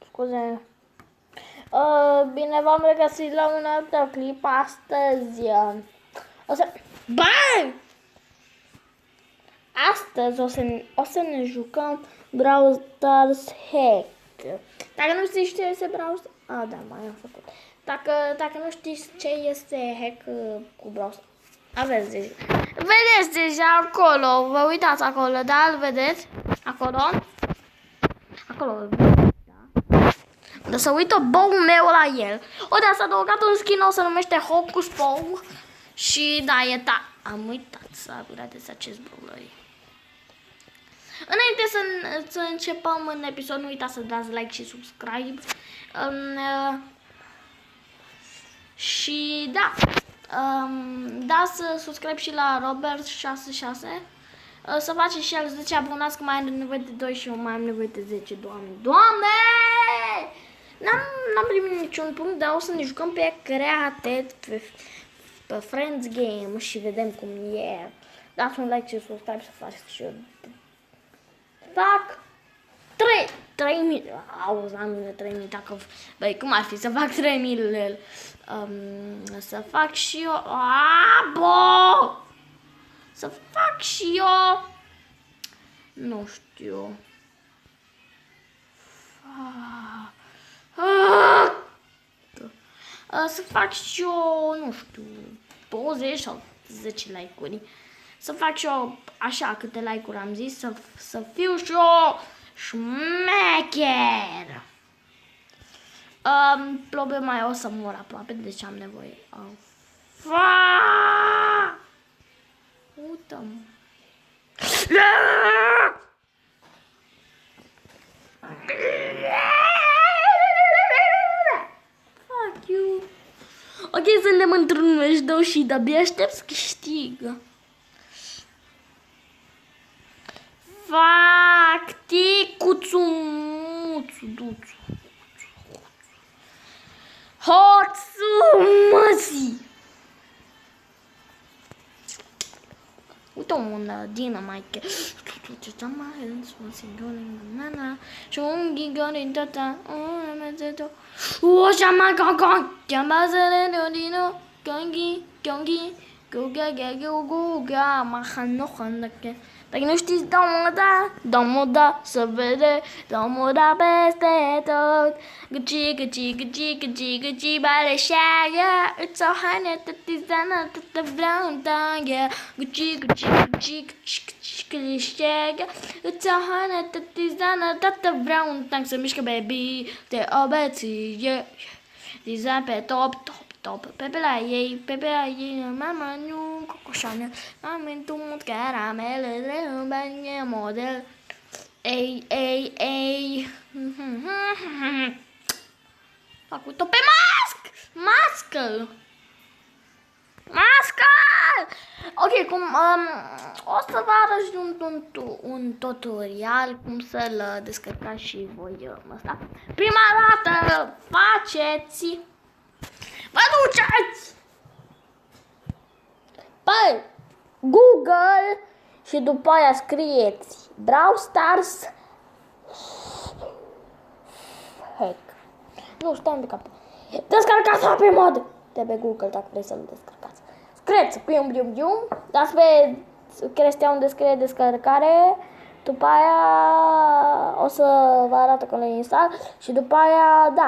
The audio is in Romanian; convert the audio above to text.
Scuze. Bine, v-am regăsit la un alt clip astăzi. Astăzi o să ne jucăm Brawl Stars Hack. Dacă nu știți ce este Brawl Stars... da, mai am făcut. Dacă nu știți ce este Hack cu Brawl Stars... Vedeți deja acolo, vă uitați acolo, da? Îl vedeți? Acolo, da, să uită boul meu la el. S-a adăugat un skin, o se numește Hocus Pocus. Și da, am uitat să upgradez acest brawler. Înainte să începem în episod, nu uitați să dați like și subscribe. Și da, dați subscribe și la Robert66. Să faceți și el 10 abonați, că mai are nevoie de 2 și eu mai am nevoie de 10. Doamne! N-am primit niciun punct, dar o să ne jucăm pe Created, pe Friends Game și vedem cum e. Dați un like și subscribe să faceți și eu. Fac 3000. Auzi, am 3000 dacă... Băi, cum ar fi să fac 3000? Să fac și eu... Să fac și eu... Nu știu... Să fac și eu, nu știu, 20 sau 10 like-uri. Să fac și eu așa câte like-uri am zis, să fiu și eu șmecher. Problema e o să mor aproape, deci am nevoie. Uite-mă. Ok, suntem într-un match și de-abia aștept să câștigă. Fac ticuțu, muțu, duțu. Hoțu, măsii. Uite un Dynamite. Dacă nu știți, dau moda, să vede, dau moda peste tot. Găci, baleșeagă, îți o haine, tătizană, tătă vreau un tangă. Găci, baleșeagă, îți o haine, tătizană, tătă vreau un tang. Să mișcă, baby, te obeție. Dizan pe top. Pepe la ei, mama nu cocoșoană, am întumut caramelele în banie model. Ei. Fac uite pe mască. Ok, cum o să vă arăt un tutorial cum să-l descărcați și voi ăsta. Prima dată faceți, vă duceți pe Google și după aia scrieți Brawl Stars Hack. Nu, stai de cap. Descărcați pe mod de pe Google dacă vreți să-l descărcați. Scrieți bium, dați pe chestia unde scrie descărcare, după aia o să vă arată că le install și după aia, da.